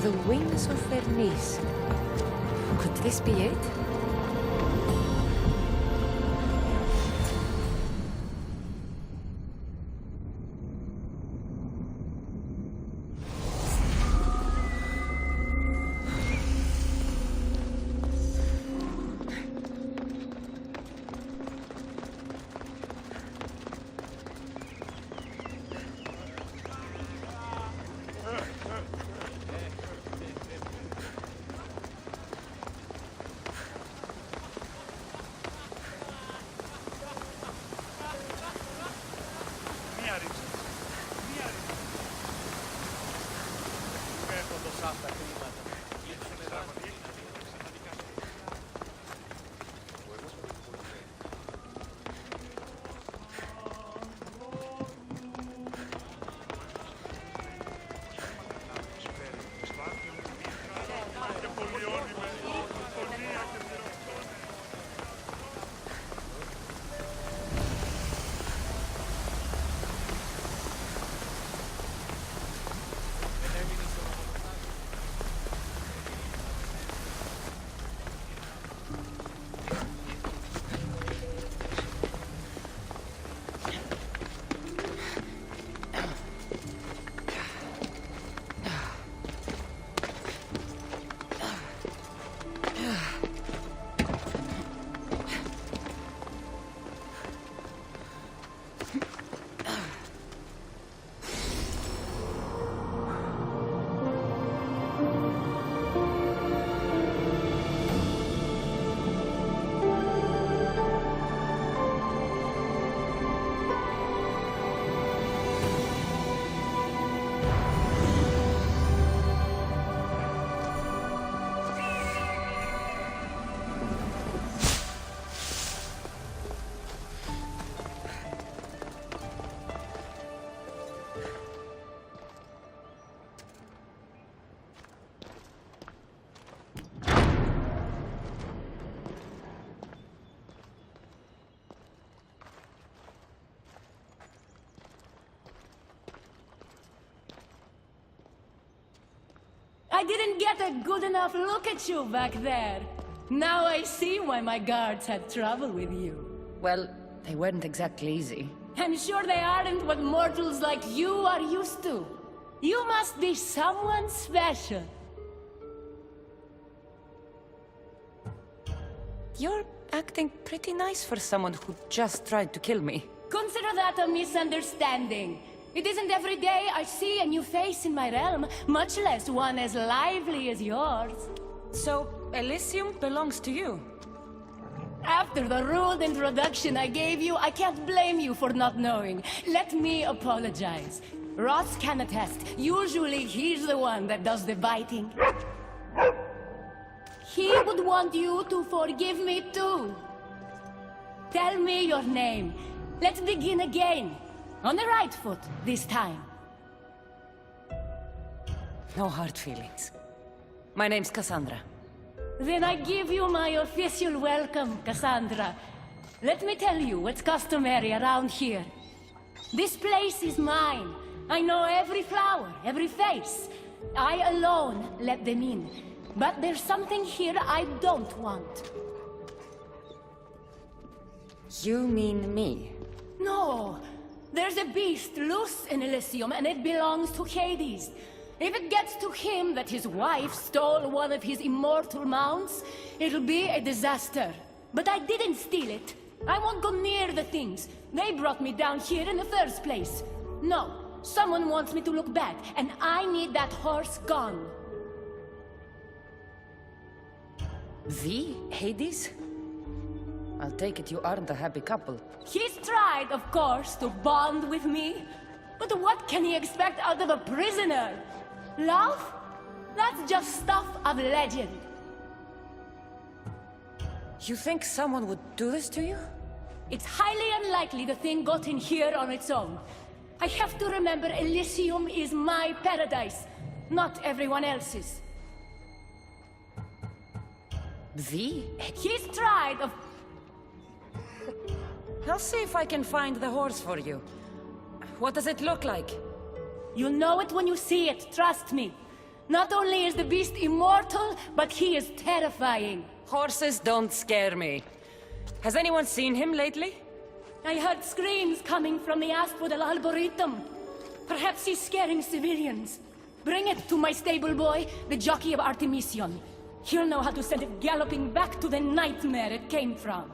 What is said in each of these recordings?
The wings of Bernice. Could this be it? I didn't get a good enough look at you back there. Now I see why my guards had trouble with you. Well, they weren't exactly easy. I'm sure they aren't what mortals like you are used to. You must be someone special. You're acting pretty nice for someone who just tried to kill me. Consider that a misunderstanding. It isn't every day I see a new face in my realm, much less one as lively as yours. So, Elysium belongs to you? After the rude introduction I gave you, I can't blame you for not knowing. Let me apologize. Ross can attest. Usually he's the one that does the biting. He would want you to forgive me too. Tell me your name. Let's begin again. On the right foot, this time. No hard feelings. My name's Kassandra. Then I give you my official welcome, Kassandra. Let me tell you what's customary around here. This place is mine. I know every flower, every face. I alone let them in. But there's something here I don't want. You mean me? No. There's a beast loose in Elysium, and it belongs to Hades. If it gets to him that his wife stole one of his immortal mounts, it'll be a disaster. But I didn't steal it. I won't go near the things. They brought me down here in the first place. No, someone wants me to look back, and I need that horse gone. The Hades? I'll take it you aren't a happy couple. He's tried, of course, to bond with me. But what can he expect out of a prisoner? Love? That's just stuff of legend. You think someone would do this to you? It's highly unlikely the thing got in here on its own. I have to remember Elysium is my paradise, not everyone else's. The? He's tried, of... I'll see if I can find the horse for you. What does it look like? You'll know it when you see it, trust me. Not only is the beast immortal, but he is terrifying. Horses don't scare me. Has anyone seen him lately? I heard screams coming from the Asphodel Arboretum. Perhaps he's scaring civilians. Bring it to my stable boy, the jockey of Artemision. He'll know how to send it galloping back to the nightmare it came from.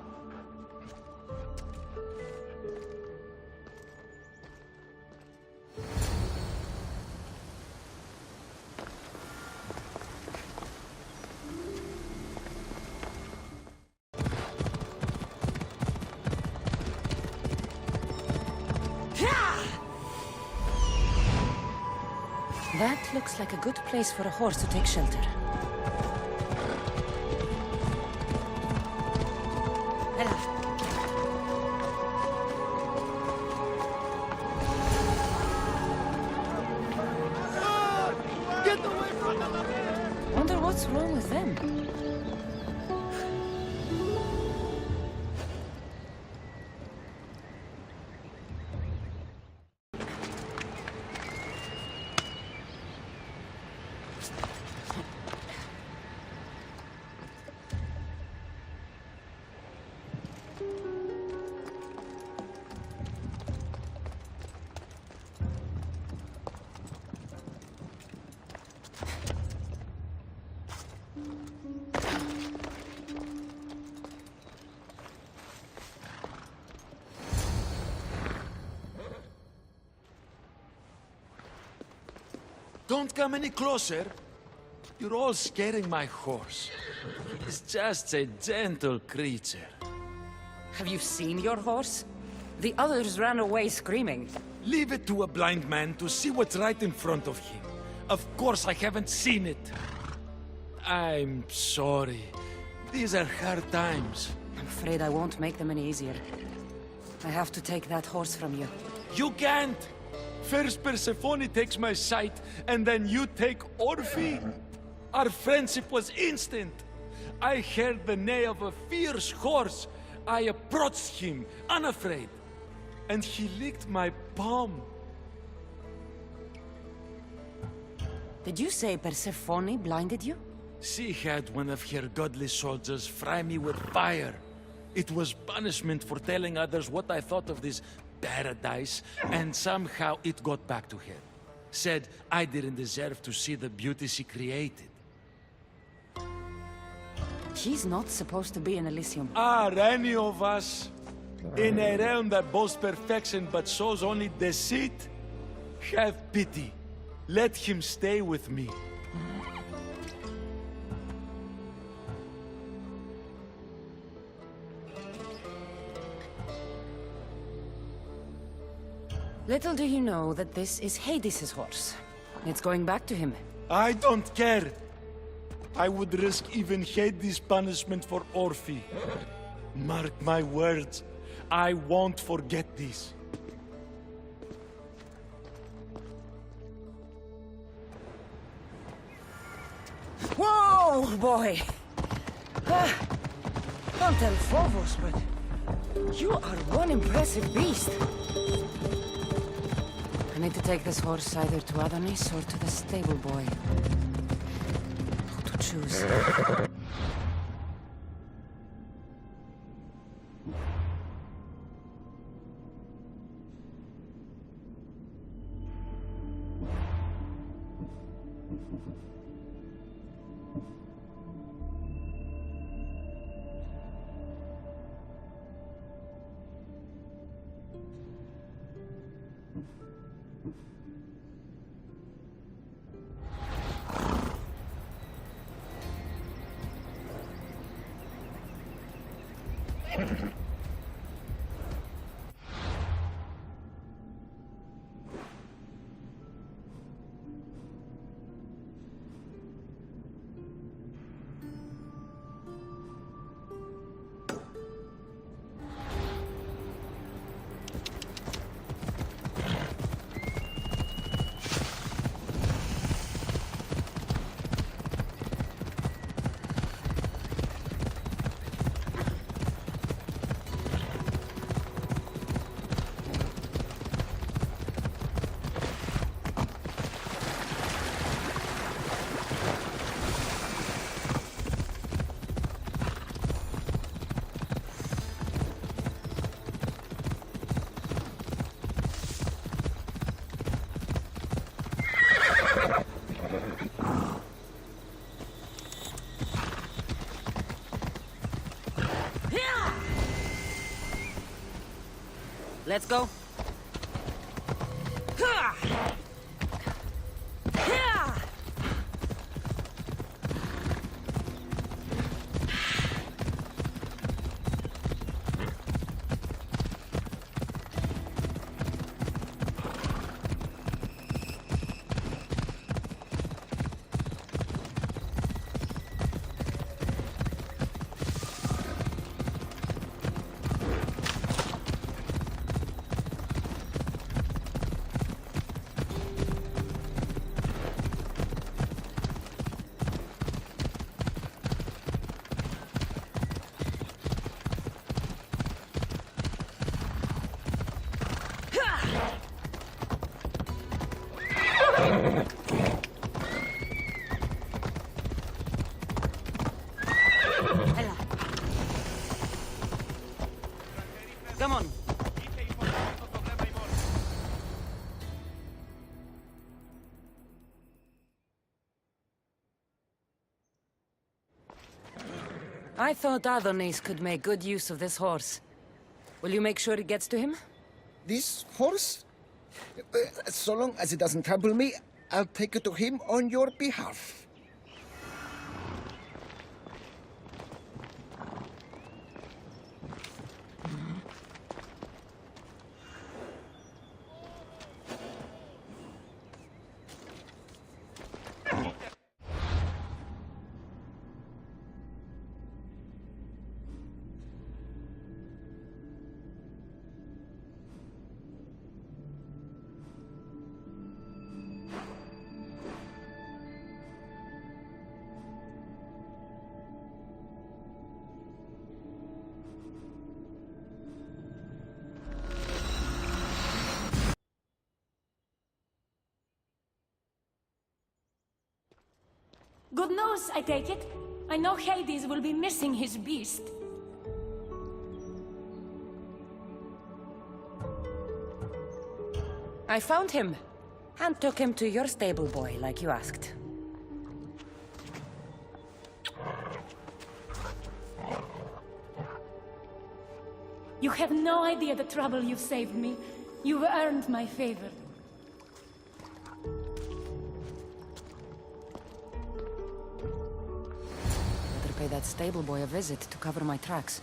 That looks like a good place for a horse to take shelter. Get away from the... Wonder what's wrong with them? Don't come any closer. You're all scaring my horse. He's just a gentle creature. Have you seen your horse? The others ran away screaming. Leave it to a blind man to see what's right in front of him. Of course I haven't seen it. I'm sorry. These are hard times. I'm afraid I won't make them any easier. I have to take that horse from you. You can't! First Persephone takes my sight, and then you take Orphe? Our friendship was instant. I heard the neigh of a fierce horse. I approached him, unafraid. And he licked my palm. Did you say Persephone blinded you? She had one of her godly soldiers fry me with fire. It was punishment for telling others what I thought of this paradise, and somehow it got back to her. Said I didn't deserve to see the beauty she created. He's not supposed to be in Elysium. Are any of us in a realm that boasts perfection but shows only deceit? Have pity. Let him stay with me. Little do you know that this is Hades' horse. It's going back to him. I don't care. I would risk even Hades' punishment for Orphe. Mark my words, I won't forget this. Whoa, boy! Don't tell Phobos, but you are one impressive beast. I need to take this horse either to Adonis or to the stable boy. Who to choose? Let's go. Come on. I thought Adonis could make good use of this horse. Will you make sure it gets to him? This horse? So long as it doesn't trample me, I'll take it to him on your behalf. Good news, I take it. I know Hades will be missing his beast. I found him, and took him to your stable boy, like you asked. You have no idea the trouble you've saved me. You've earned my favor. Better pay that stable boy a visit to cover my tracks.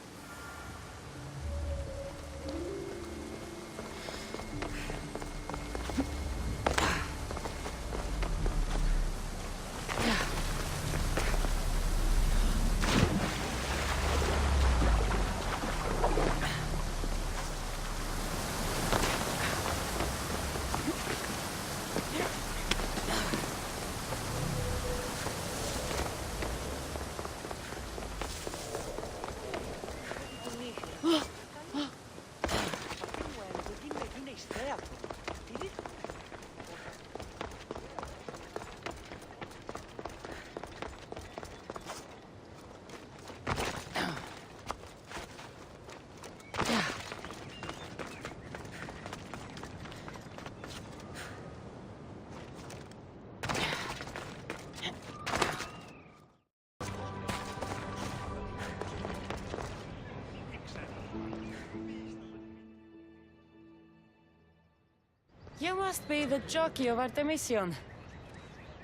You must be the jockey of Artemision.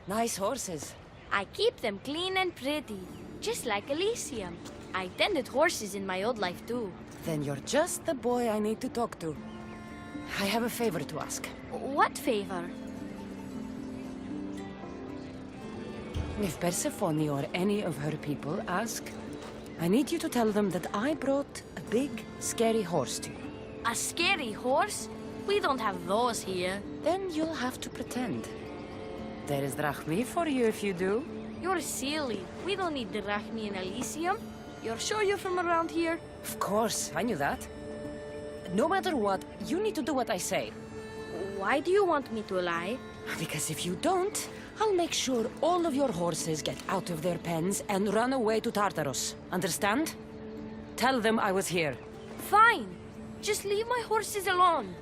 Nice horses. I keep them clean and pretty, just like Elysium. I tended horses in my old life too. Then you're just the boy I need to talk to. I have a favor to ask. What favor? If Persephone or any of her people ask, I need you to tell them that I brought a big, scary horse to you. A scary horse? We don't have those here. Then you'll have to pretend. There is drachmi for you if you do. You're silly. We don't need drachmi in Elysium. You're sure you're from around here? Of course, I knew that. No matter what, you need to do what I say. Why do you want me to lie? Because if you don't, I'll make sure all of your horses get out of their pens and run away to Tartarus. Understand? Tell them I was here. Fine. Just leave my horses alone.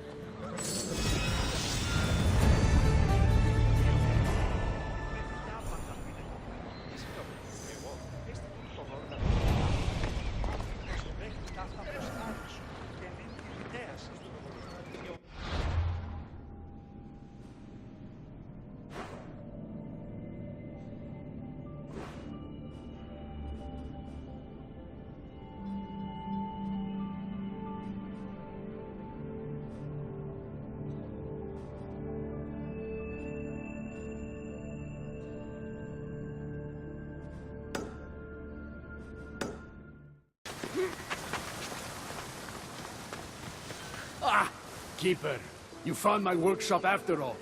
Keeper, you found my workshop after all.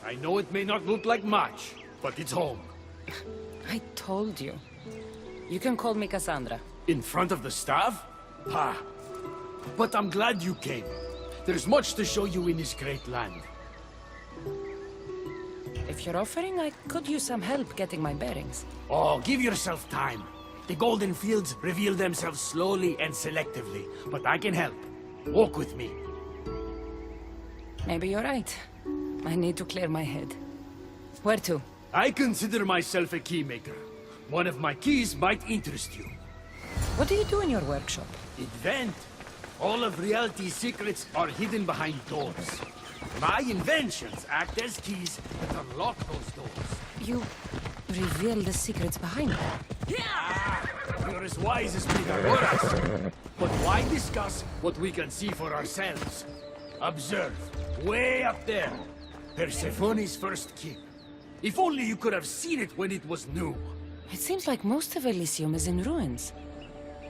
I know it may not look like much, but it's home. I told you. You can call me Kassandra. In front of the staff? Ha! But I'm glad you came. There's much to show you in this great land. If you're offering, I could use some help getting my bearings. Oh, give yourself time. The golden fields reveal themselves slowly and selectively, but I can help. Walk with me. Maybe you're right. I need to clear my head. Where to? I consider myself a keymaker. One of my keys might interest you. What do you do in your workshop? Invent. All of reality's secrets are hidden behind doors. My inventions act as keys that unlock those doors. You reveal the secrets behind them. You're as wise as Pythagoras. But why discuss what we can see for ourselves? Observe. Way up there. Persephone's first keep. If only you could have seen it when it was new. It seems like most of Elysium is in ruins.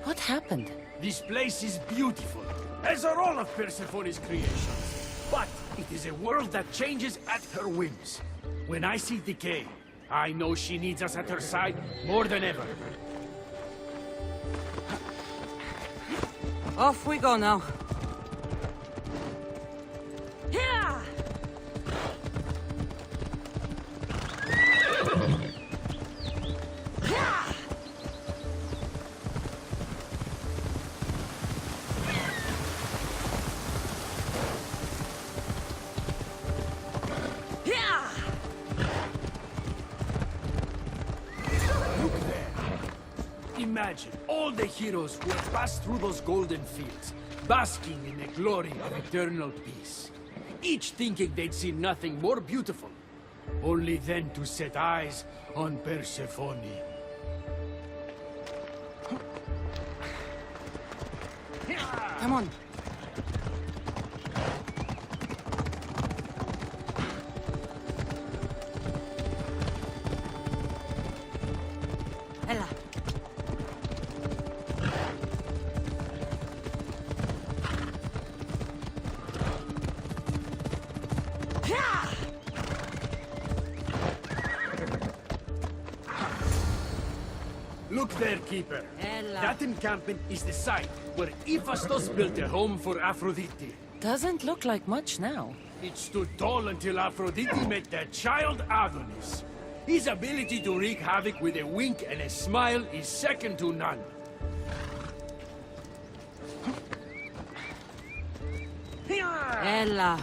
What happened? This place is beautiful, as are all of Persephone's creations. But it is a world that changes at her whims. When I see decay, I know she needs us at her side more than ever. Off we go now. Imagine all the heroes who have passed through those golden fields, basking in the glory of eternal peace. Each thinking they'd seen nothing more beautiful, only then to set eyes on Persephone. Come on. Ella. Look there, Keeper. Ella. That encampment is the site where Hephaestus built a home for Aphrodite. Doesn't look like much now. It stood tall until Aphrodite met their child Adonis. His ability to wreak havoc with a wink and a smile is second to none. Ella.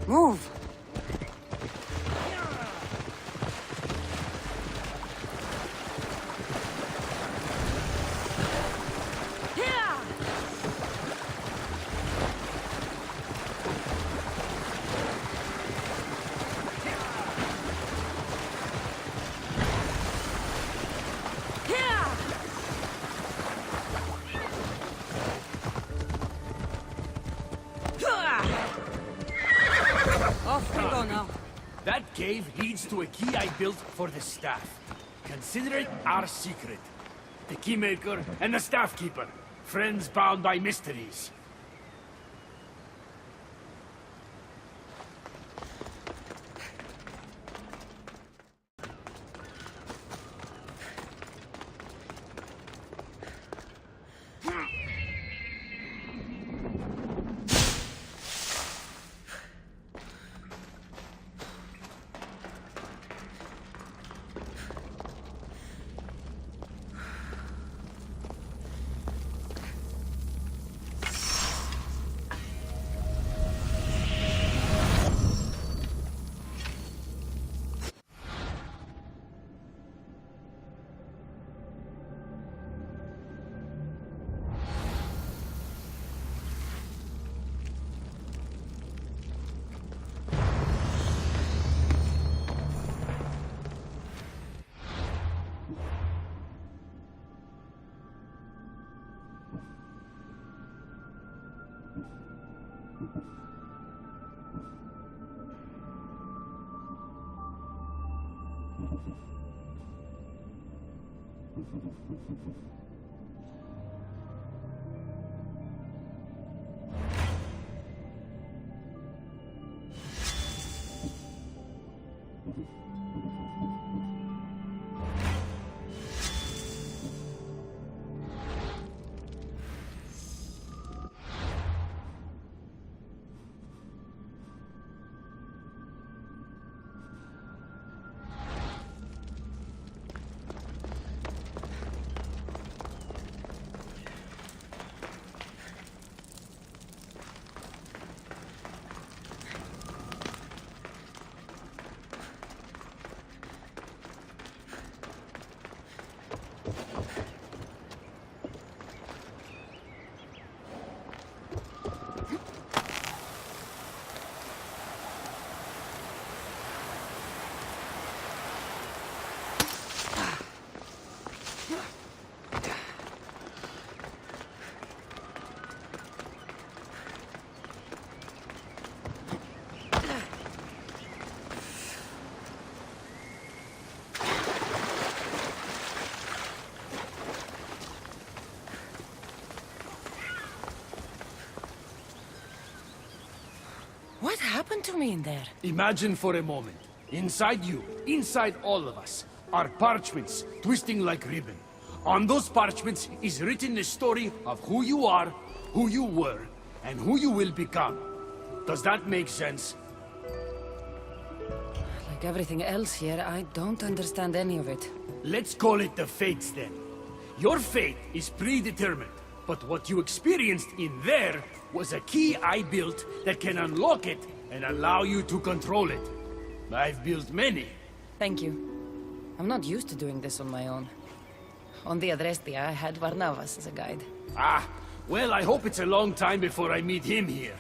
Move! Off we go now. That cave leads to a key I built for the staff. Consider it our secret. The keymaker and the staff keeper. Friends bound by mysteries. What happened to me in there? Imagine for a moment. Inside you, inside all of us, are parchments twisting like ribbon. On those parchments is written the story of who you are, who you were, and who you will become. Does that make sense? Like everything else here, I don't understand any of it. Let's call it the fates then. Your fate is predetermined, but what you experienced in there was a key I built that can unlock it and allow you to control it. I've built many. Thank you. I'm not used to doing this on my own. On the Adrestia, I had Varnavas as a guide. Ah, well, I hope it's a long time before I meet him here.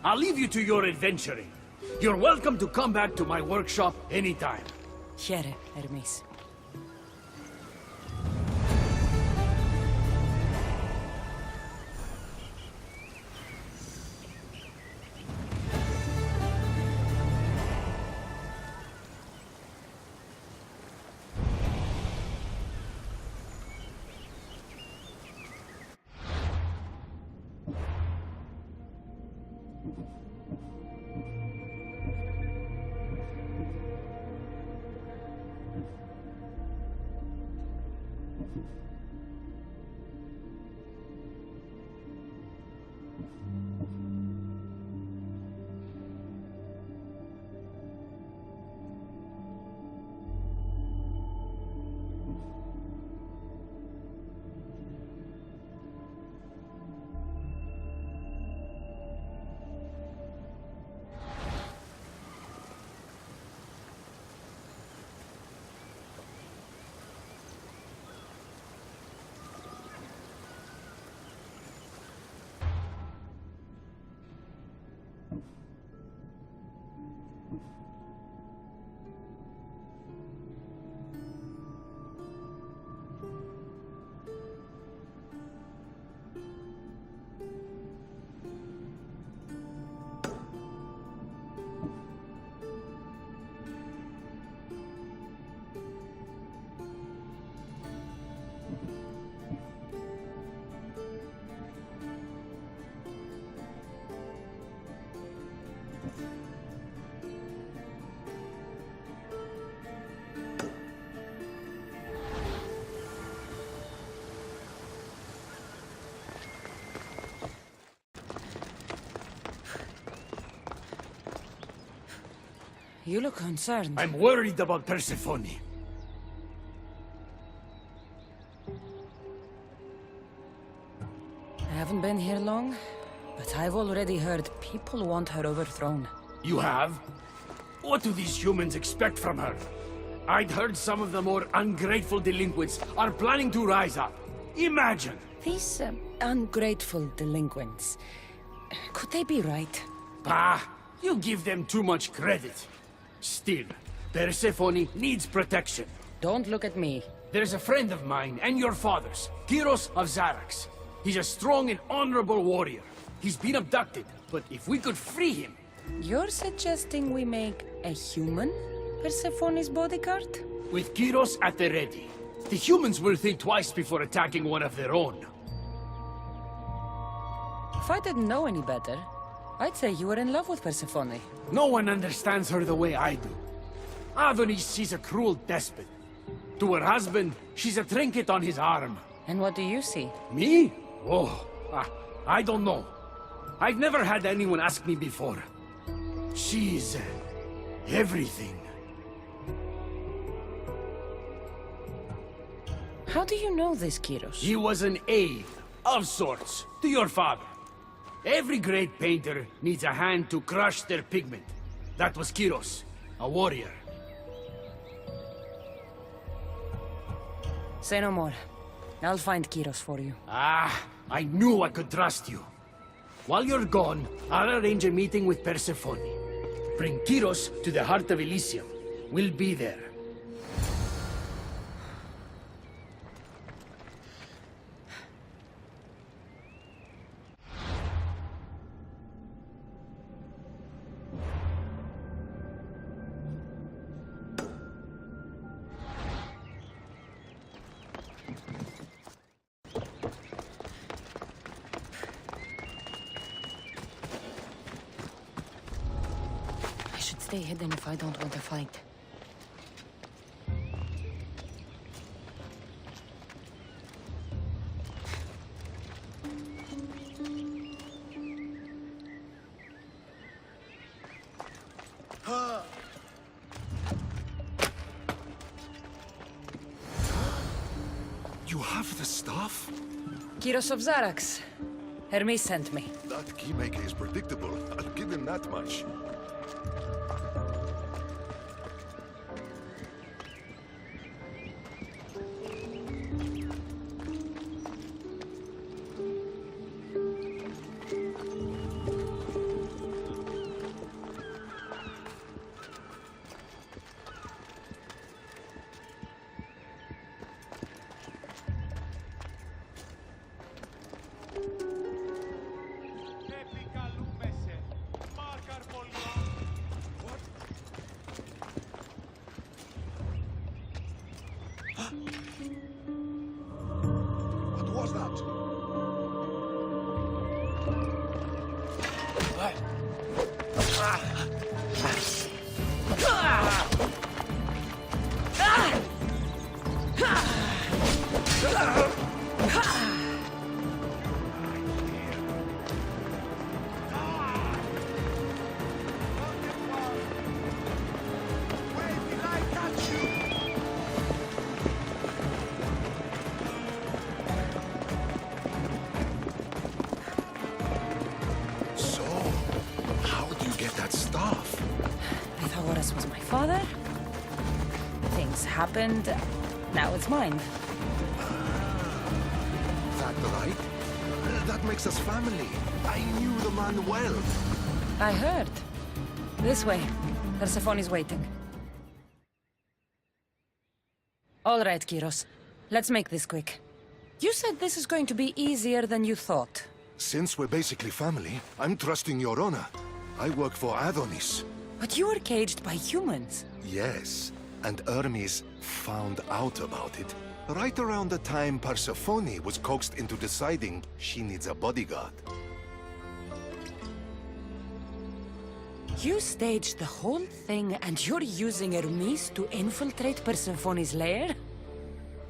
I'll leave you to your adventuring. You're welcome to come back to my workshop anytime. Here, Hermes. You look concerned. I'm worried about Persephone. I haven't been here long, but I've already heard people want her overthrown. You have? What do these humans expect from her? I'd heard some of the more ungrateful delinquents are planning to rise up. Imagine! These ungrateful delinquents, could they be right? Bah! You give them too much credit. Still, Persephone needs protection. Don't look at me. There's a friend of mine and your father's, Kyros of Xarax. He's a strong and honorable warrior. He's been abducted, but if we could free him... You're suggesting we make a human Persephone's bodyguard? With Kyros at the ready, the humans will think twice before attacking one of their own. If I didn't know any better, I'd say you were in love with Persephone. No one understands her the way I do. Adonis, she's a cruel despot. To her husband, she's a trinket on his arm. And what do you see? Me? Oh, I don't know. I've never had anyone ask me before. She's... everything. How do you know this, Kyros? He was an aide, of sorts, to your father. Every great painter needs a hand to crush their pigment. That was Kyros, a warrior. Say no more. I'll find Kyros for you. Ah, I knew I could trust you. While you're gone, I'll arrange a meeting with Persephone. Bring Kyros to the heart of Elysium. We'll be there. Stay hidden if I don't want to fight. You have the stuff? Kyros of Xarax. Hermes sent me. That keymaker is predictable. I'll give him that much. What was that? Was my father. Things happened. Now it's mine. That right? That makes us family. I knew the man well. I heard. This way. Persephone's waiting. All right, Kyros. Let's make this quick. You said this is going to be easier than you thought. Since we're basically family, I'm trusting your honor. I work for Adonis. But you were caged by humans. Yes, and Hermes found out about it right around the time Persephone was coaxed into deciding she needs a bodyguard. You staged the whole thing and you're using Hermes to infiltrate Persephone's lair?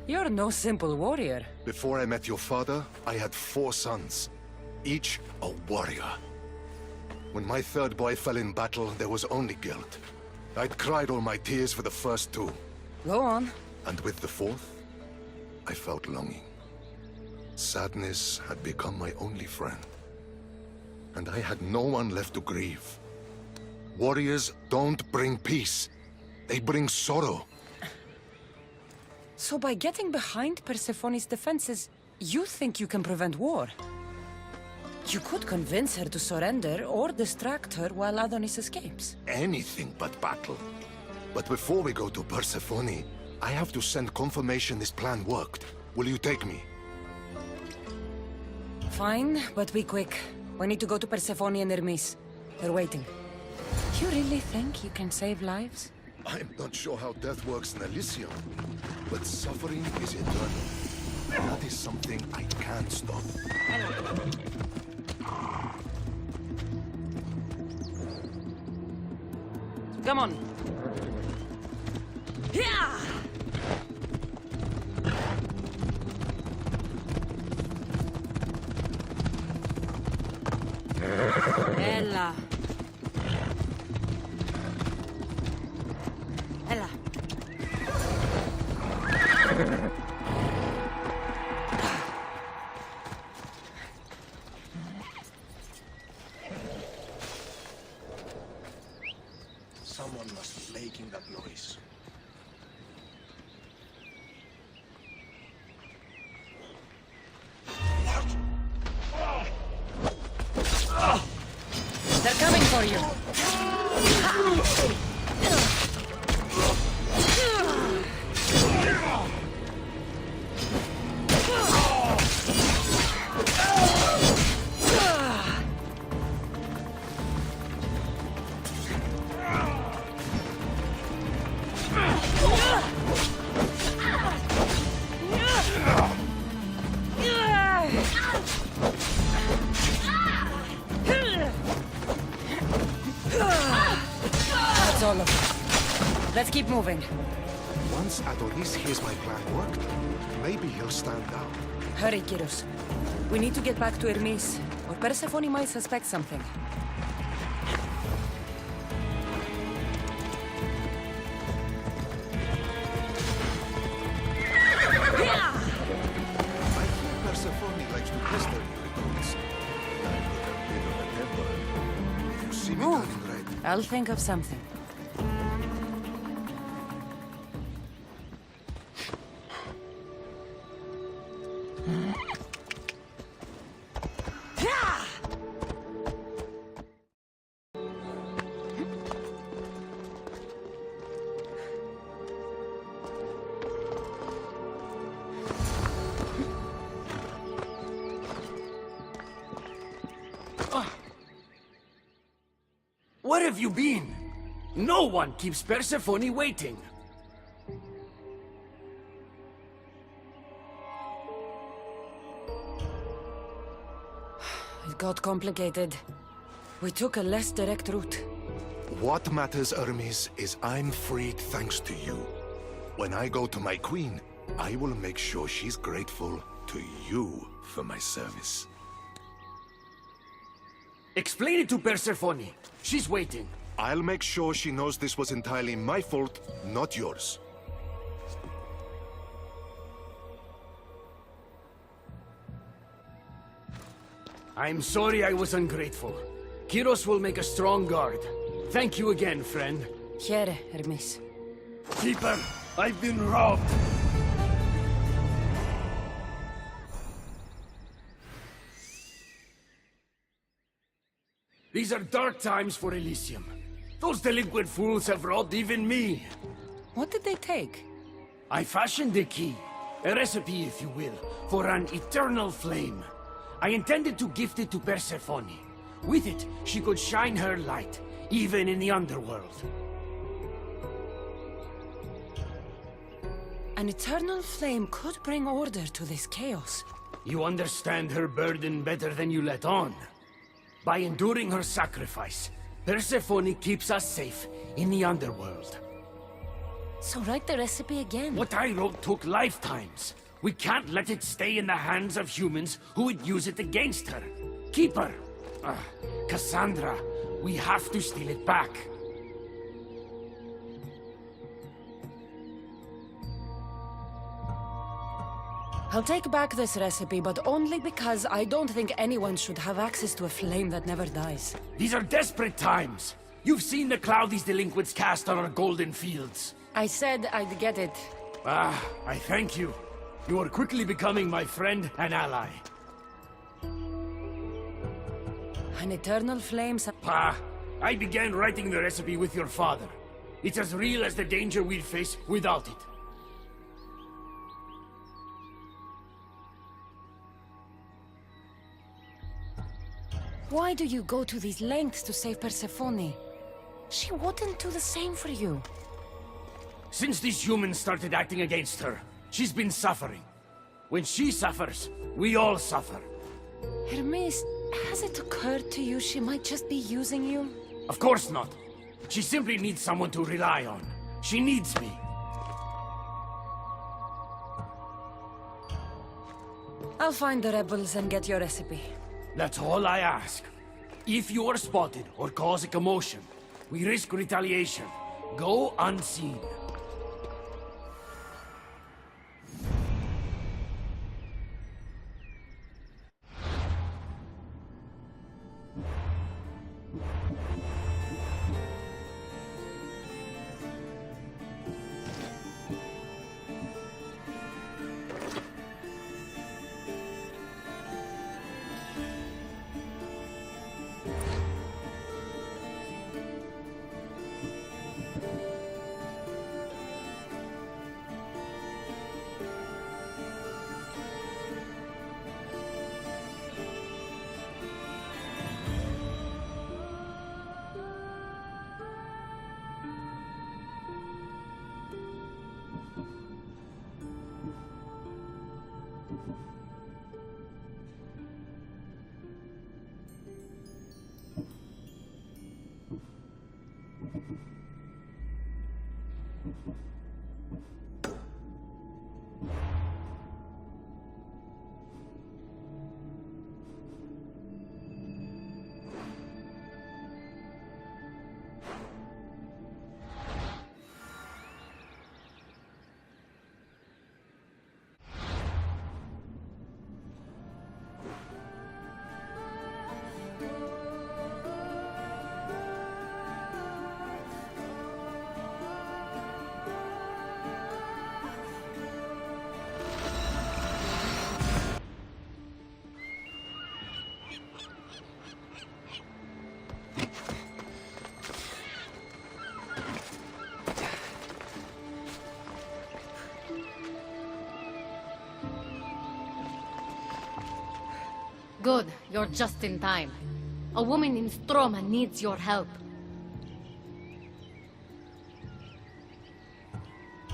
You're no simple warrior. Before I met your father, I had 4 sons, each a warrior. When my third boy fell in battle, there was only guilt. I'd cried all my tears for the first 2. Go on. And with the 4th, I felt longing. Sadness had become my only friend. And I had no one left to grieve. Warriors don't bring peace. They bring sorrow. So by getting behind Persephone's defenses, you think you can prevent war? You could convince her to surrender or distract her while Adonis escapes. Anything but battle. But before we go to Persephone, I have to send confirmation this plan worked. Will you take me? Fine, but be quick. We need to go to Persephone and Hermes. They're waiting. You really think you can save lives? I'm not sure how death works in Elysium, but suffering is eternal. And that is something I can't stop. Come on. Yeah! Ella. Ella. Someone must be making that noise. They're coming for you. That's all of them. Let's keep moving. Once Adonis hears my plan worked, maybe he'll stand down. Hurry, Kyros. We need to get back to Hermes, or Persephone might suspect something. I hear Persephone likes to test her miracles. I've got a bit of a temper. If you see me Move. turning red, I'll think of something. Where have you been? No one keeps Persephone waiting. It got complicated. We took a less direct route. what matters, Hermes, is I'm freed thanks to you. When I go to my queen, I will make sure she's grateful to you for my service. Explain it to Persephone. She's waiting. I'll make sure she knows this was entirely my fault, not yours. I'm sorry I was ungrateful. Kyros will make a strong guard. Thank you again, friend. Here, Hermes. Keeper, I've been robbed. These are dark times for Elysium. Those delinquent fools have robbed even me. What did they take? I fashioned a key, a recipe if you will, for an eternal flame. I intended to gift it to Persephone. With it, she could shine her light, even in the underworld. An eternal flame could bring order to this chaos. You understand her burden better than you let on. By enduring her sacrifice, Persephone keeps us safe in the underworld. So write the recipe again. What I wrote took lifetimes. We can't let it stay in the hands of humans who would use it against her. Keep her. Kassandra, we have to steal it back. I'll take back this recipe, but only because I don't think anyone should have access to a flame that never dies. These are desperate times. You've seen the cloud these delinquents cast on our golden fields. I said I'd get it. I thank you. You are quickly becoming my friend and ally. An eternal flame... I began writing the recipe with your father. It's as real as the danger we'd face without it. Why do you go to these lengths to save Persephone? She wouldn't do the same for you. Since these humans started acting against her, she's been suffering. When she suffers, we all suffer. Hermes, has it occurred to you she might just be using you? Of course not. She simply needs someone to rely on. She needs me. I'll find the rebels and get your recipe. That's all I ask. If you are spotted or cause a commotion, we risk retaliation. Go unseen. Good, you're just in time. A woman in Stroma needs your help.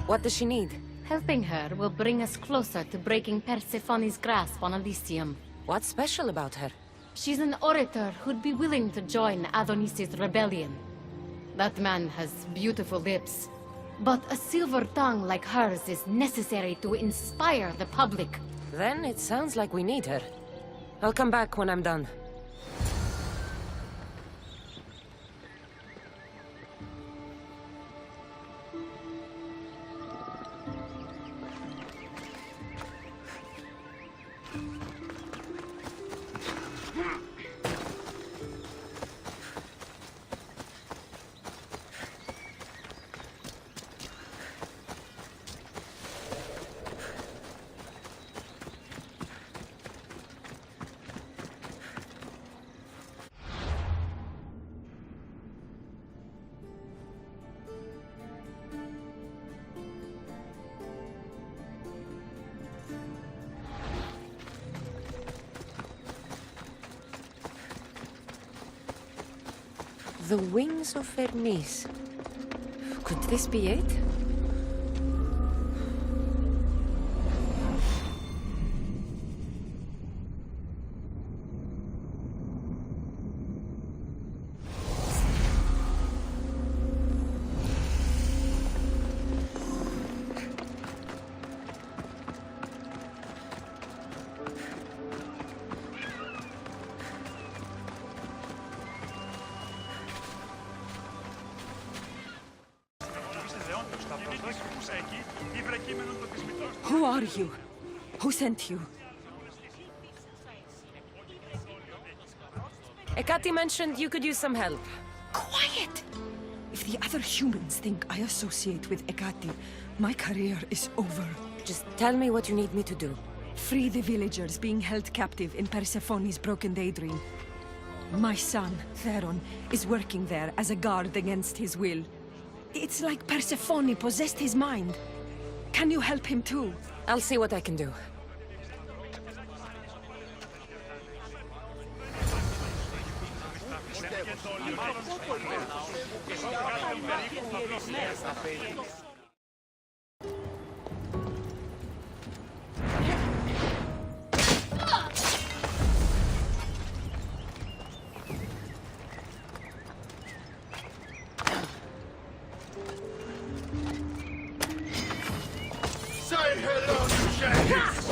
What does she need? Helping her will bring us closer to breaking Persephone's grasp on Elysium. What's special about her? She's an orator who'd be willing to join Adonis's rebellion. That man has beautiful lips. But a silver tongue like hers is necessary to inspire the public. Then it sounds like we need her. I'll come back when I'm done. The wings of Vernice. Could this be it? Who are you? Who sent you? Ekati mentioned you could use some help. Quiet! If the other humans think I associate with Ekati, my career is over. Just tell me what you need me to do. Free the villagers being held captive in Persephone's broken daydream. My son, Theron, is working there as a guard against his will. It's like Persephone possessed his mind. Can you help him too? I'll see what I can do. Say hello to James!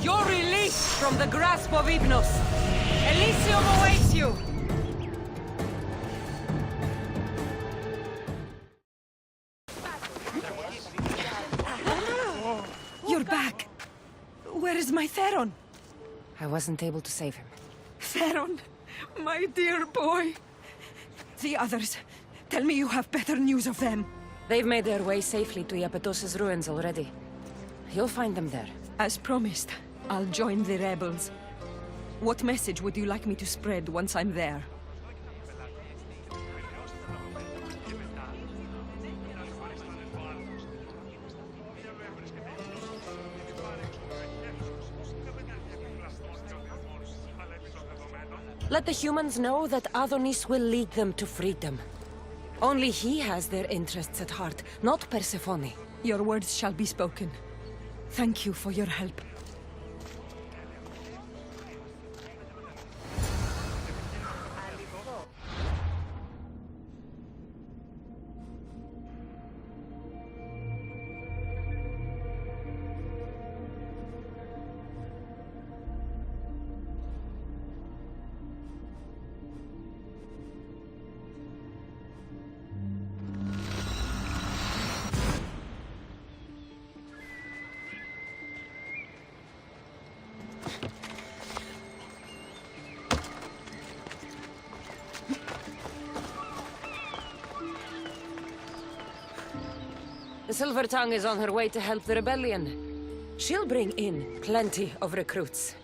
You're released from the grasp of Hypnos. Elysium awaits you! You're back. Where is my Theron? I wasn't able to save him. Theron, my dear boy. The others, tell me you have better news of them. They've made their way safely to Iapetos' ruins already. You'll find them there. As promised, I'll join the rebels. What message would you like me to spread once I'm there? Let the humans know that Adonis will lead them to freedom. Only he has their interests at heart, not Persephone. Your words shall be spoken. Thank you for your help. The Silver Tongue is on her way to help the rebellion. She'll bring in plenty of recruits.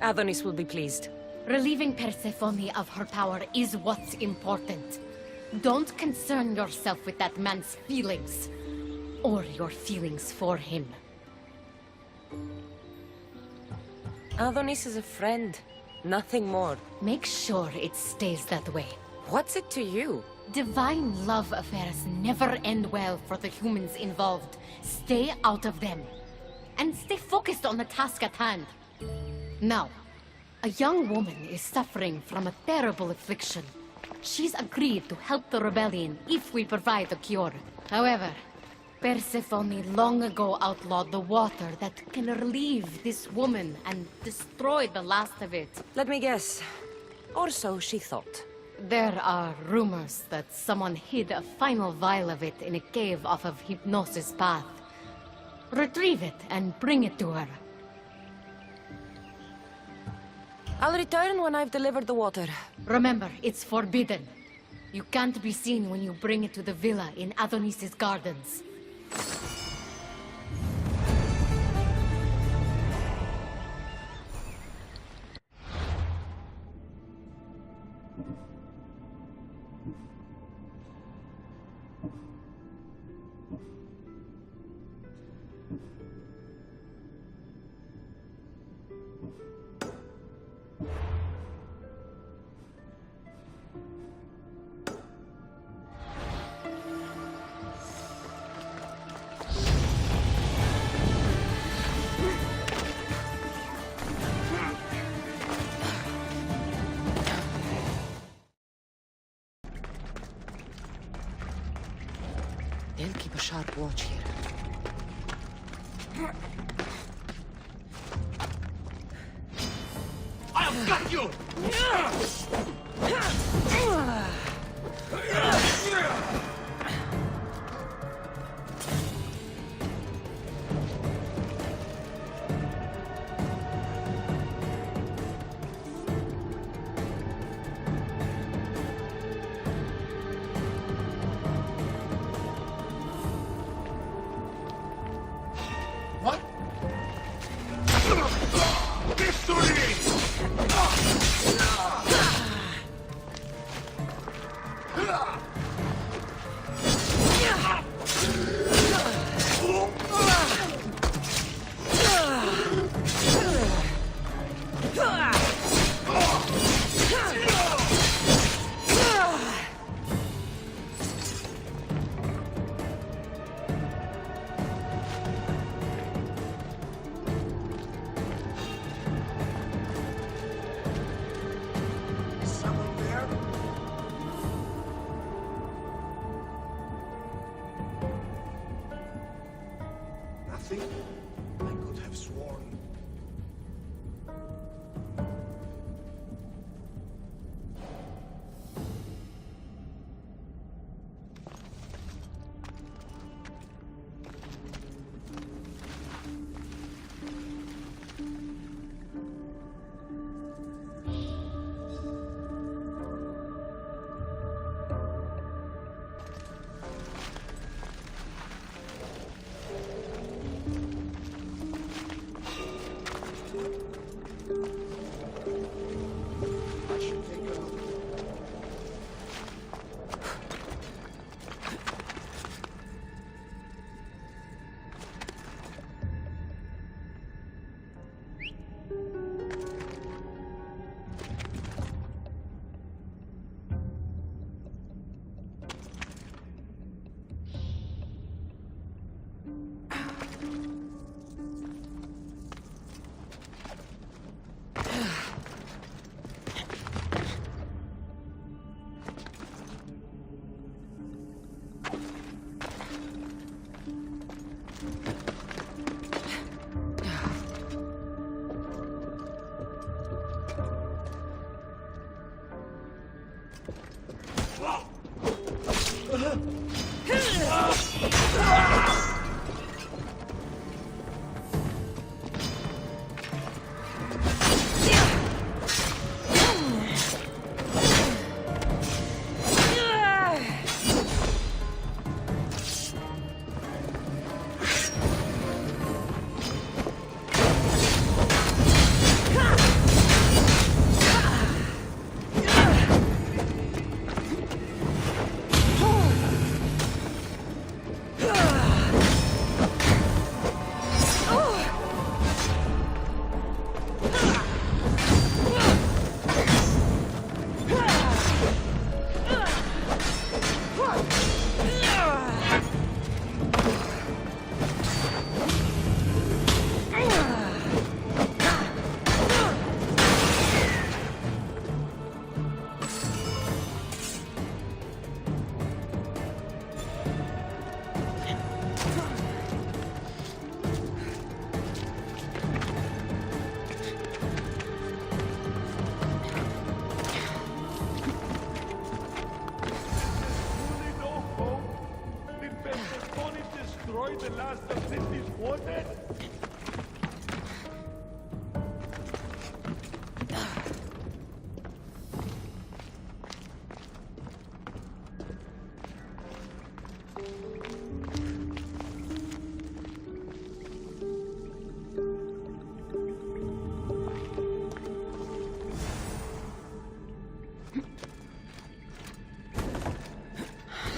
Adonis will be pleased. Relieving Persephone of her power is what's important. Don't concern yourself with that man's feelings. Or your feelings for him. Adonis is a friend, nothing more. Make sure it stays that way. What's it to you? Divine love affairs never end well for the humans involved. Stay out of them. And stay focused on the task at hand. Now, a young woman is suffering from a terrible affliction. She's agreed to help the rebellion if we provide a cure. However, Persephone long ago outlawed the water that can relieve this woman and destroy the last of it. Let me guess. Or so she thought. There are rumors that someone hid a final vial of it in a cave off of Hypnosis' path. Retrieve it and bring it to her. I'll return when I've delivered the water. Remember, it's forbidden. You can't be seen when you bring it to the villa in Adonis's gardens. They'll keep a sharp watch here. I've got you! What? Victory! Someone there? Nothing? I could have sworn. I should take a look.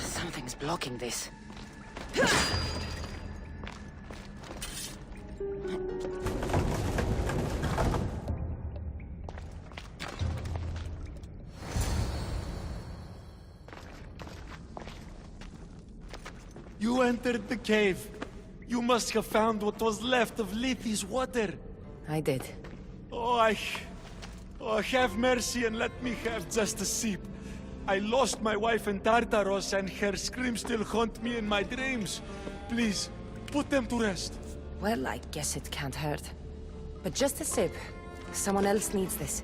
Something's blocking this. You entered the cave. You must have found what was left of Lethe's water. I did. Oh, have mercy and let me have just a sip. I lost my wife in Tartaros and her screams still haunt me in my dreams. Please, put them to rest. Well, I guess it can't hurt. But just a sip. Someone else needs this.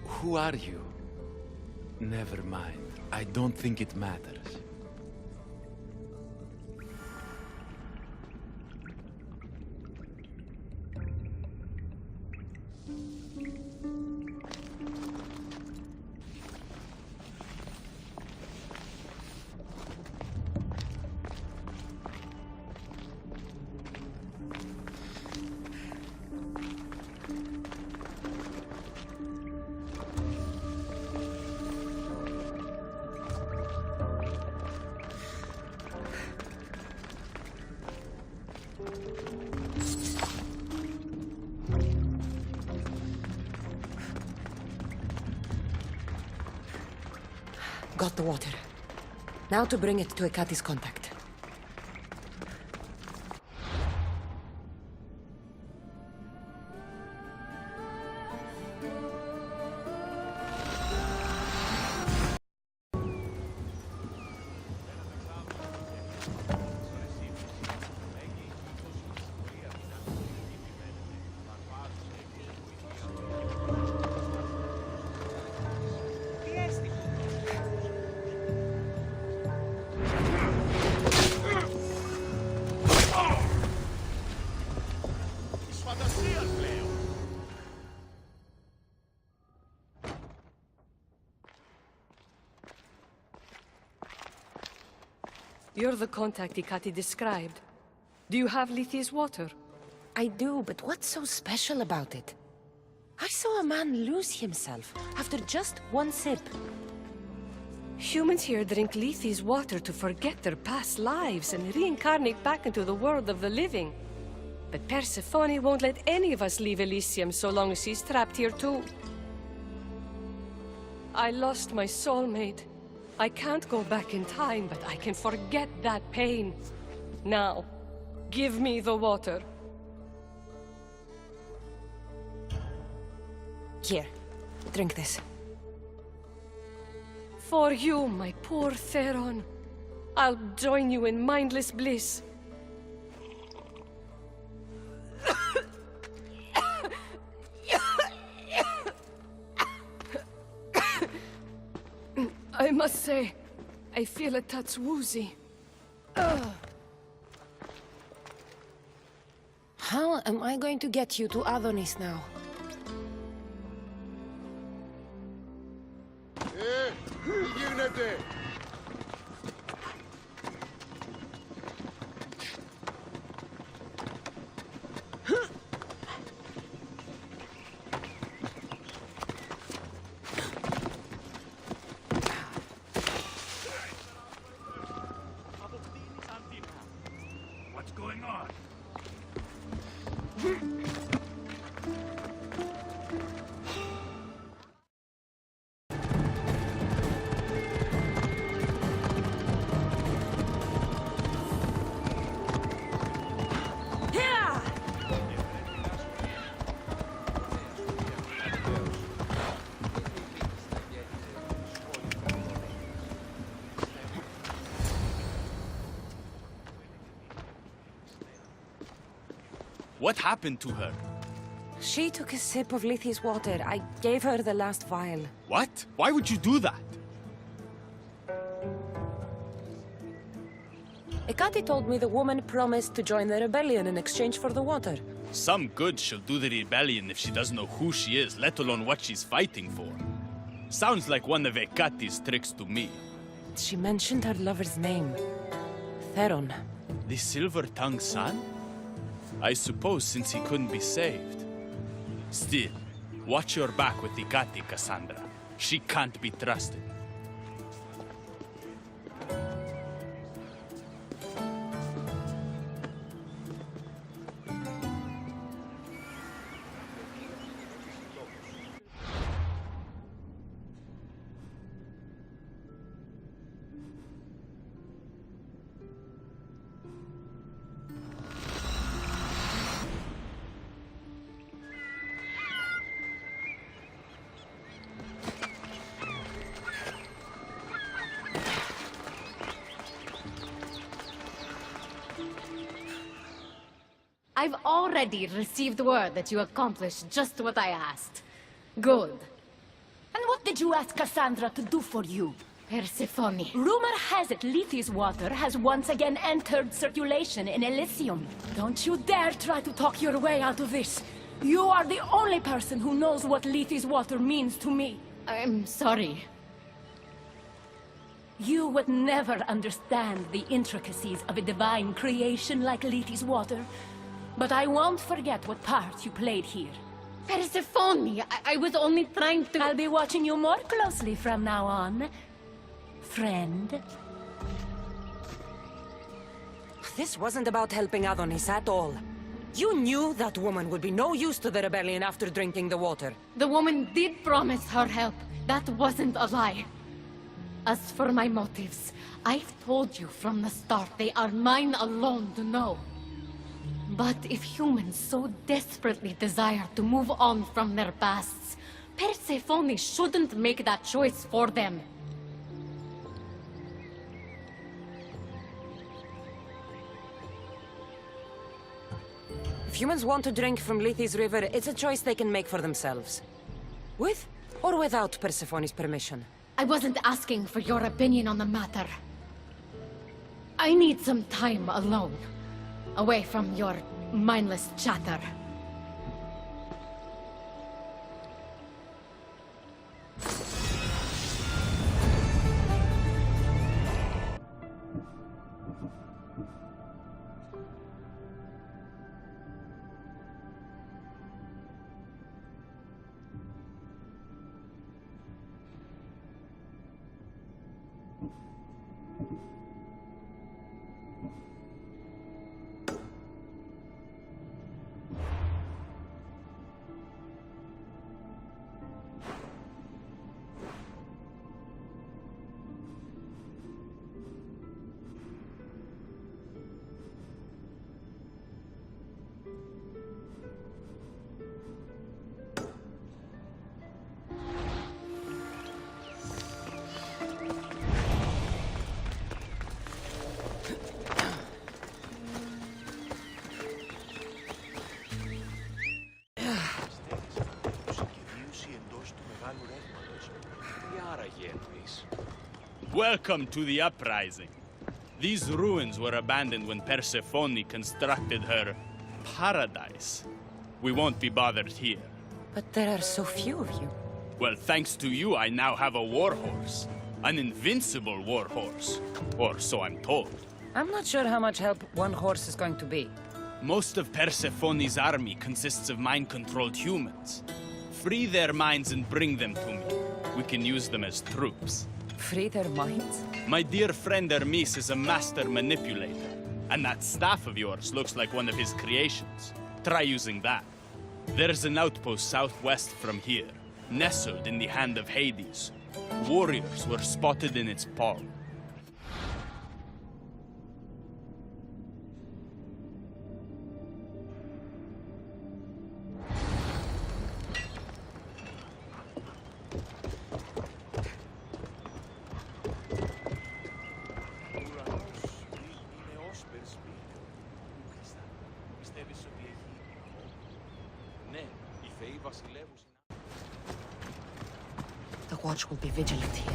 Who are you? Never mind. I don't think it matters. Got the water. Now to bring it to Ekati's contact. You're the contact Ekati described. Do you have Lethe's water? I do, but what's so special about it? I saw a man lose himself after just one sip. Humans here drink Lethe's water to forget their past lives and reincarnate back into the world of the living. But Persephone won't let any of us leave Elysium so long as she's trapped here too. I lost my soulmate. I can't go back in time, but I can forget that pain. Now, give me the water. Here, drink this. For you, my poor Theron. I'll join you in mindless bliss. I must say, I feel a touch woozy. How am I going to get you to Adonis now? What's going on? What happened to her? She took a sip of Lethe's water. I gave her the last vial. What? Why would you do that? Ekati told me the woman promised to join the rebellion in exchange for the water. Some good she'll do the rebellion if she doesn't know who she is, let alone what she's fighting for. Sounds like one of Hecata's tricks to me. She mentioned her lover's name. Theron. The Silver-Tongued Son? I suppose since he couldn't be saved. Still, watch your back with Hecate, Kassandra. She can't be trusted. I've already received word that you accomplished just what I asked. Good. And what did you ask Kassandra to do for you? Persephone. Rumor has it Lethe's water has once again entered circulation in Elysium. Don't you dare try to talk your way out of this. You are the only person who knows what Lethe's water means to me. I'm sorry. You would never understand the intricacies of a divine creation like Lethe's water. But I won't forget what part you played here. Persephone, I was only trying to... I'll be watching you more closely from now on, friend. This wasn't about helping Adonis at all. You knew that woman would be no use to the rebellion after drinking the water. The woman did promise her help. That wasn't a lie. As for my motives, I've told you from the start they are mine alone to know. But if humans so desperately desire to move on from their pasts, Persephone shouldn't make that choice for them. If humans want to drink from Lethe's river, it's a choice they can make for themselves. With or without Persephone's permission. I wasn't asking for your opinion on the matter. I need some time alone. Away from your mindless chatter. Welcome to the uprising. These ruins were abandoned when Persephone constructed her paradise. We won't be bothered here. But there are so few of you. Well, thanks to you, I now have a warhorse. An invincible warhorse. Or so I'm told. I'm not sure how much help one horse is going to be. Most of Persephone's army consists of mind-controlled humans. Free their minds and bring them to me. We can use them as troops. Free their minds? My dear friend Hermes is a master manipulator. And that staff of yours looks like one of his creations. Try using that. There's an outpost southwest from here, nestled in the hand of Hades. Warriors were spotted in its palm. The watch will be vigilant here.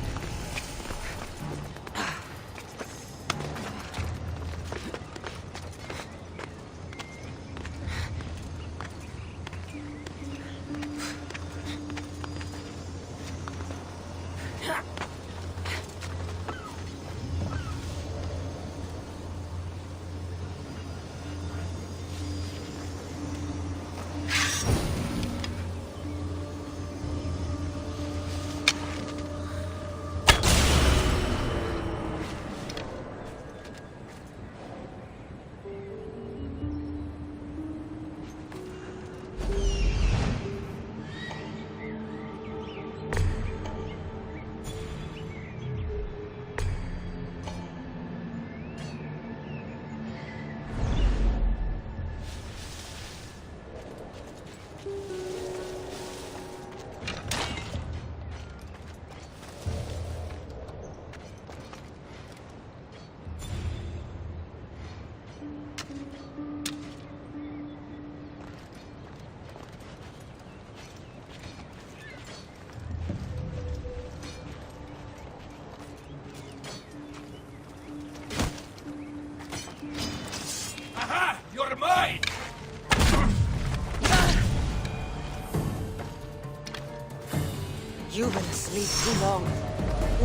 You've been asleep too long.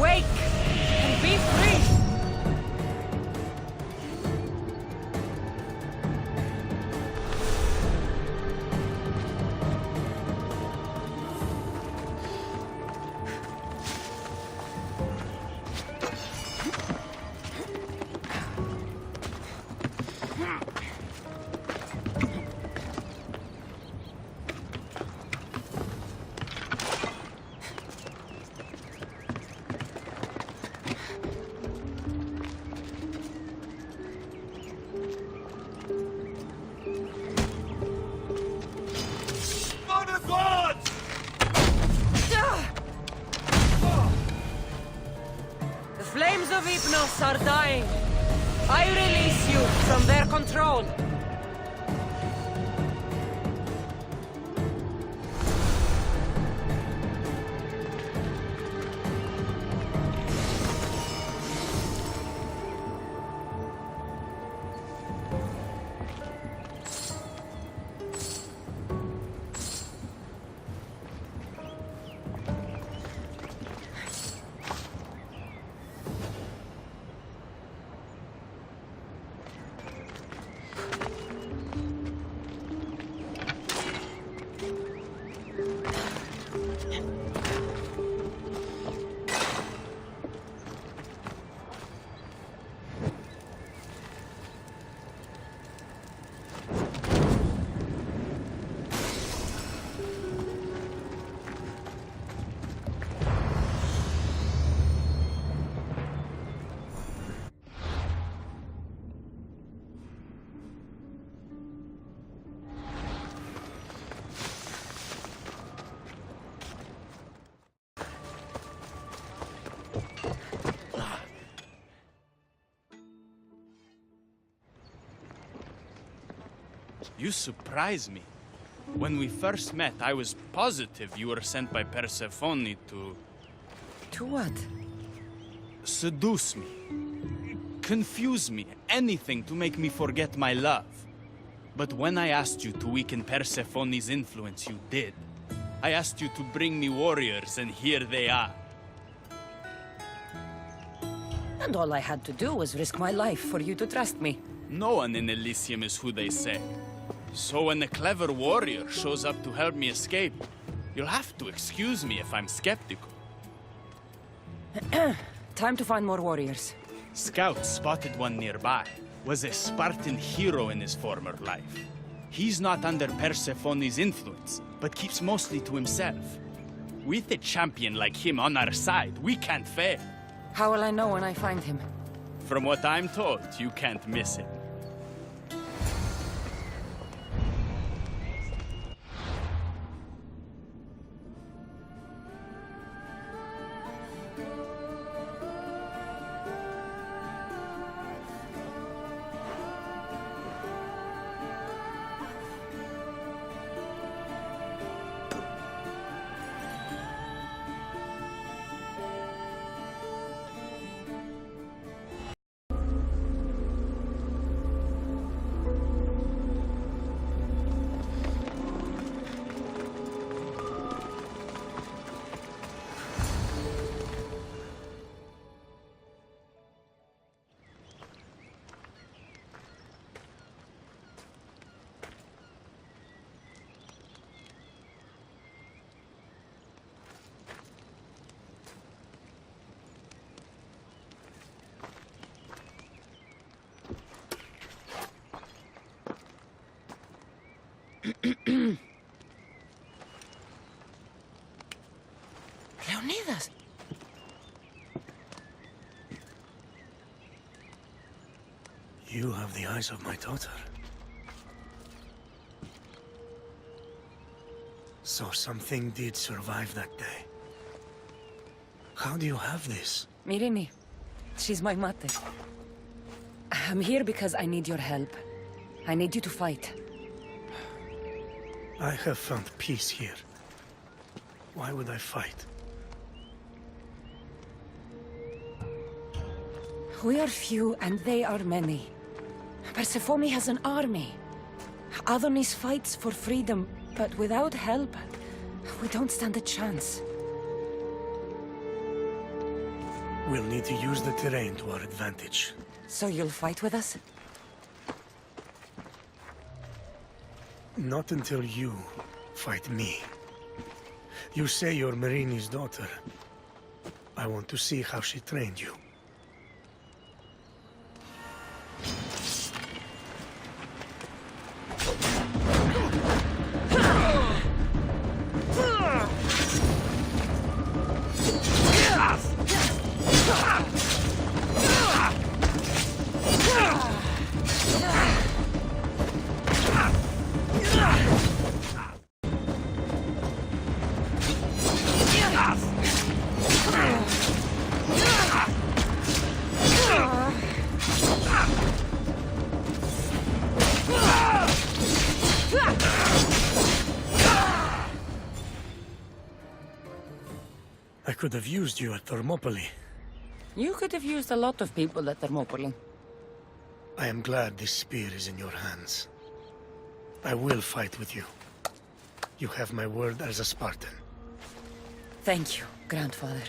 Wake and be free! The flames of Hypnos are dying. I release you from their control. You surprise me. When we first met, I was positive you were sent by Persephone to... To what? seduce me. Confuse me. Anything to make me forget my love. But when I asked you to weaken Persephone's influence, you did. I asked you to bring me warriors, and here they are. And all I had to do was risk my life for you to trust me. No one in Elysium is who they say. So when a clever warrior shows up to help me escape, you'll have to excuse me if I'm skeptical. Time to find more warriors. Scouts spotted one nearby. Was a Spartan hero in his former life. He's not under Persephone's influence, but keeps mostly to himself. With a champion like him on our side, we can't fail. How will I know when I find him? From what I'm told, you can't miss him. Leonidas! You have the eyes of my daughter. So something did survive that day. How do you have this? Mirini. She's my mate. I'm here because I need your help. I need you to fight. I have found peace here. Why would I fight? We are few and they are many. Persephone has an army. Adonis fights for freedom, but without help, we don't stand a chance. We'll need to use the terrain to our advantage. So you'll fight with us? Not until you fight me. You say you're Marini's daughter. I want to see how she trained you. I could have used you at Thermopylae. You could have used a lot of people at Thermopylae. I am glad this spear is in your hands. I will fight with you. You have my word as a Spartan. Thank you, grandfather.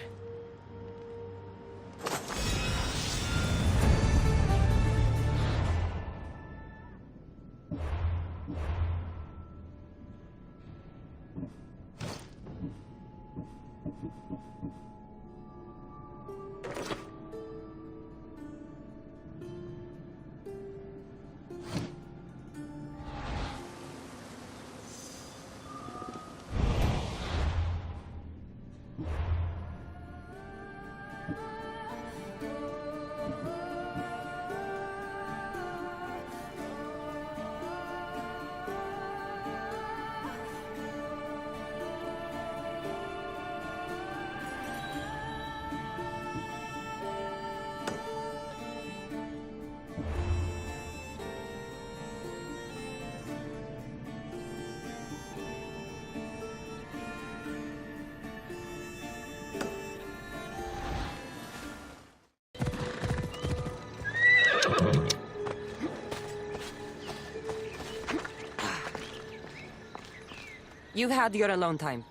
You've had your alone time.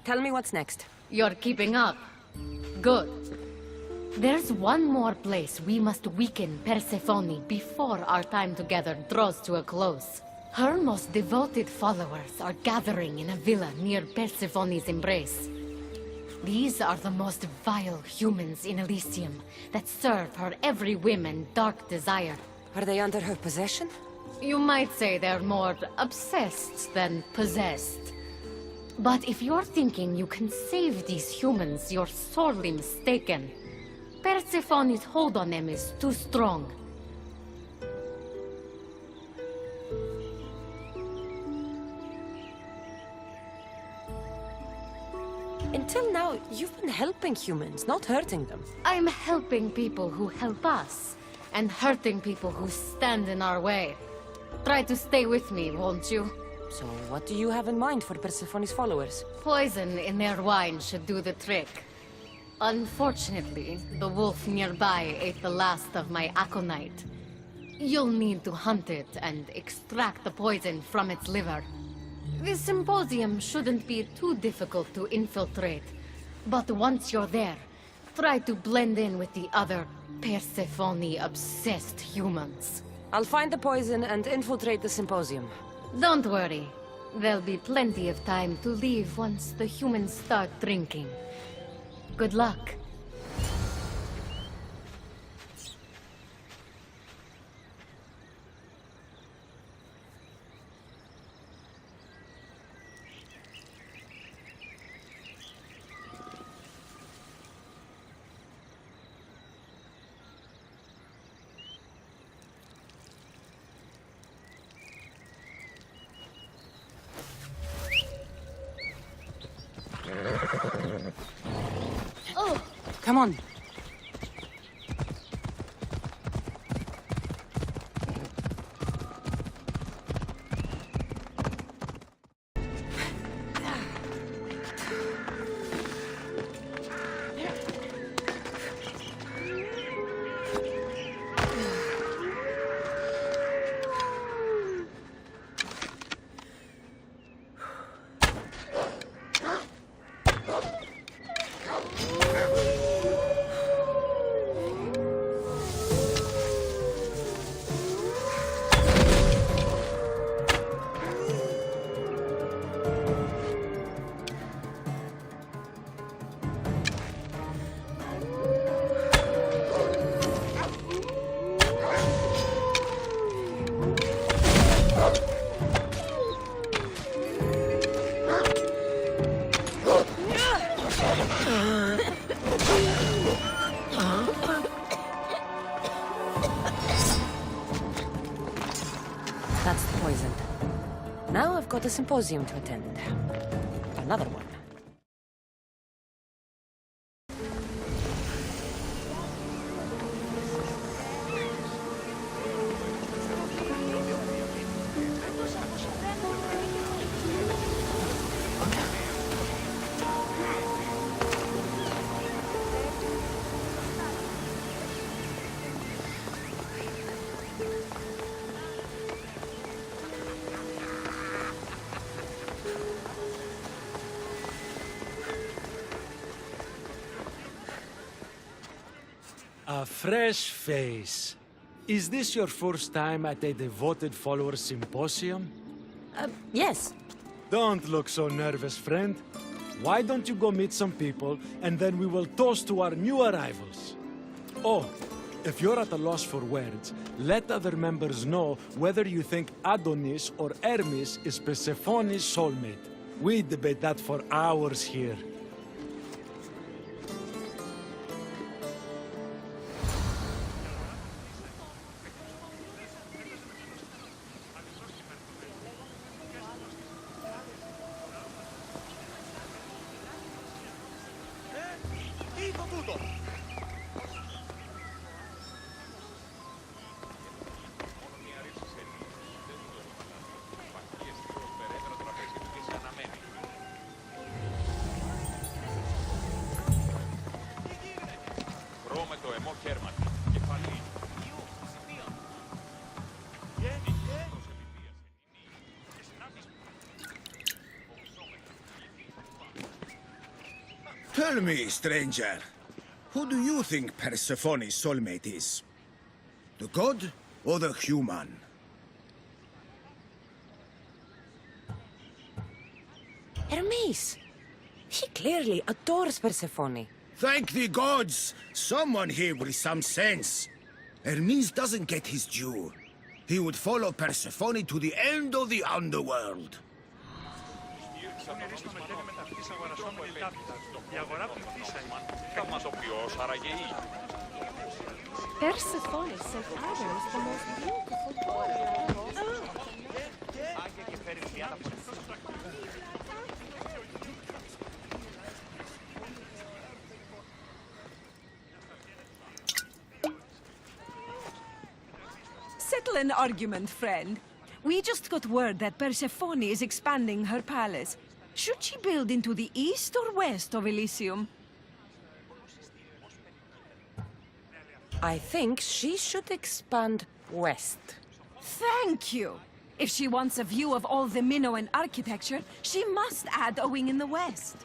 Tell me what's next. You're keeping up. Good. There's one more place we must weaken Persephone before our time together draws to a close. Her most devoted followers are gathering in a villa near Persephone's embrace. These are the most vile humans in Elysium that serve her every whim and dark desire. Are they under her possession? You might say they're more obsessed than possessed. But if you're thinking you can save these humans, you're sorely mistaken. Persephone's hold on them is too strong. Until now, you've been helping humans, not hurting them. I'm helping people who help us, and hurting people who stand in our way. Try to stay with me, won't you? So what do you have in mind for Persephone's followers? Poison in their wine should do the trick. Unfortunately, the wolf nearby ate the last of my aconite. You'll need to hunt it and extract the poison from its liver. This symposium shouldn't be too difficult to infiltrate, but once you're there, try to blend in with the other Persephone-obsessed humans. I'll find the poison and infiltrate the symposium. Don't worry. There'll be plenty of time to leave once the humans start drinking. Good luck. Come on. got a symposium to attend. Another one. A fresh face. Is this your first time at a devoted follower symposium? Yes. Don't look so nervous, friend. Why don't you go meet some people, and then we will toast to our new arrivals. Oh, if you're at a loss for words, let other members know whether you think Adonis or Hermes is Persephone's soulmate. We debate that for hours here. Tell me, stranger, who do you think Persephone's soulmate is? The god or the human? Hermes! He clearly adores Persephone. Thank the gods! Someone here with some sense. Hermes doesn't get his due. He would follow Persephone to the end of the underworld. Persephone said Adam is the most beautiful boy. Settle an argument, friend. We just got word that Persephone is expanding her palace. Should she build into the east or west of Elysium? I think she should expand west. Thank you! If she wants a view of all the Minoan architecture, she must add a wing in the west.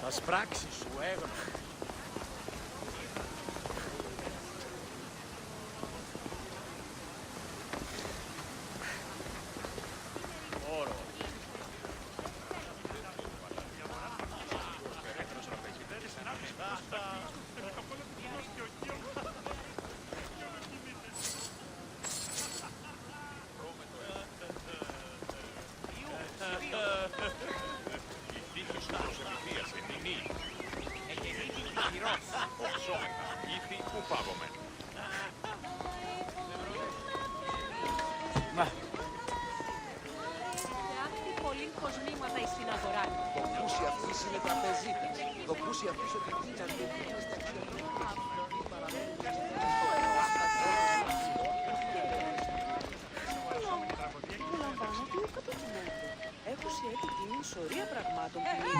Θα σπράξει σου έγνω.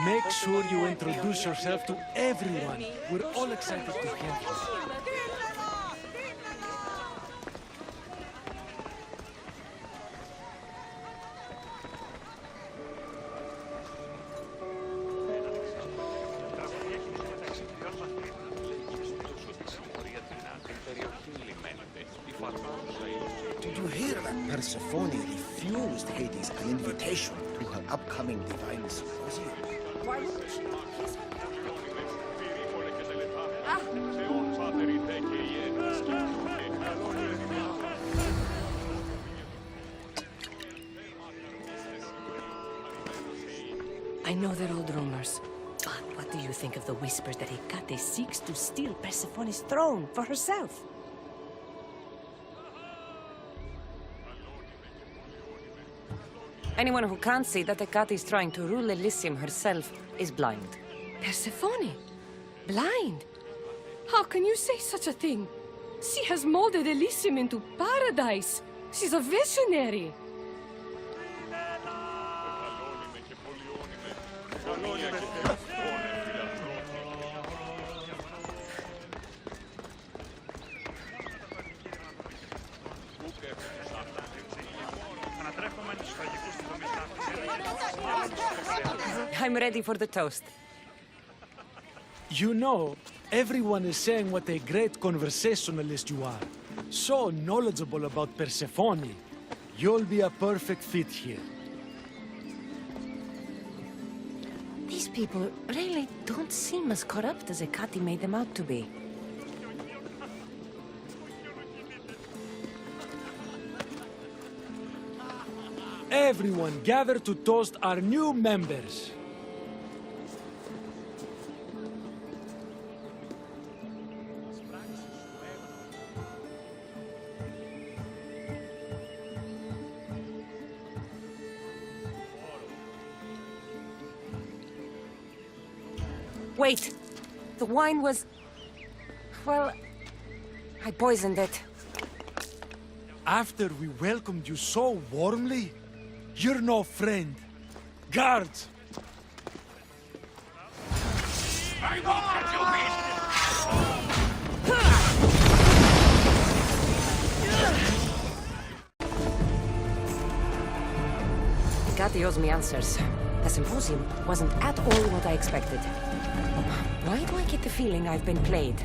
Make sure you introduce yourself to everyone. We're all excited to hear you. Did you hear that Persephone refused Hades an invitation to her upcoming divine symposium? Why would she? I know they're old rumors. But what do you think of the whispers that Hecate seeks to steal Persephone's throne for herself? Anyone who can't see that Hecate is trying to rule Elysium herself is blind. Persephone? Blind? How can you say such a thing? She has molded Elysium into paradise. She's a visionary. I'm ready for the toast. You know, everyone is saying what a great conversationalist you are. So knowledgeable about Persephone. You'll be a perfect fit here. These people really don't seem as corrupt as Hecate made them out to be. Everyone gather to toast our new members. Wait! The wine was... well... I poisoned it. After we welcomed you so warmly, you're no friend. Guards! I won't let you win! Hecate owes me answers. The symposium wasn't at all what I expected. Why do I get the feeling I've been played?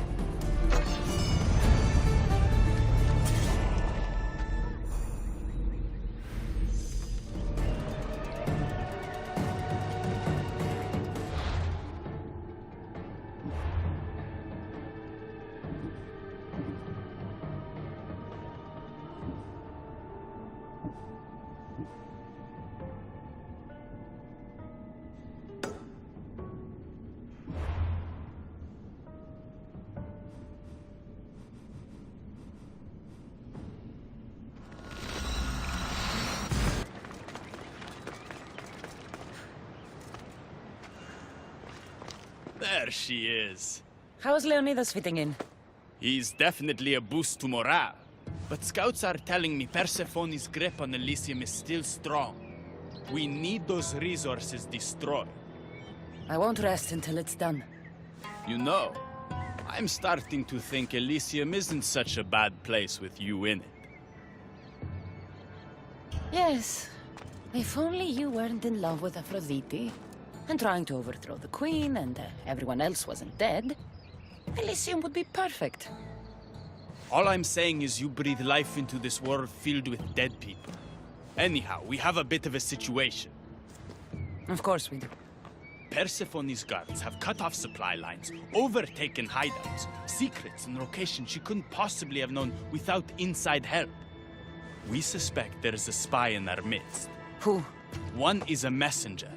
There she is. How's Leonidas fitting in? He's definitely a boost to morale. But scouts are telling me Persephone's grip on Elysium is still strong. We need those resources destroyed. I won't rest until it's done. You know, I'm starting to think Elysium isn't such a bad place with you in it. Yes. If only you weren't in love with Aphrodite, and trying to overthrow the queen, and everyone else wasn't dead, Elysium would be perfect. All I'm saying is you breathe life into this world filled with dead people. Anyhow, we have a bit of a situation. Of course we do. Persephone's guards have cut off supply lines, overtaken hideouts, secrets and locations she couldn't possibly have known without inside help. We suspect there is a spy in our midst. Who? One is a messenger.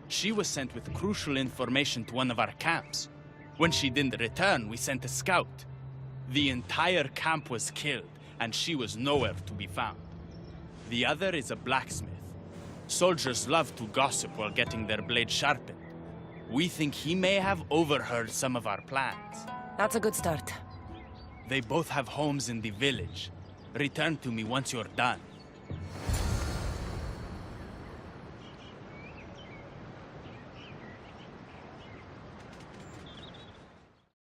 She was sent with crucial information to one of our camps. When she didn't return, we sent a scout. The entire camp was killed, and she was nowhere to be found. The other is a blacksmith. Soldiers love to gossip while getting their blades sharpened. We think he may have overheard some of our plans. That's a good start. They both have homes in the village. Return to me once you're done.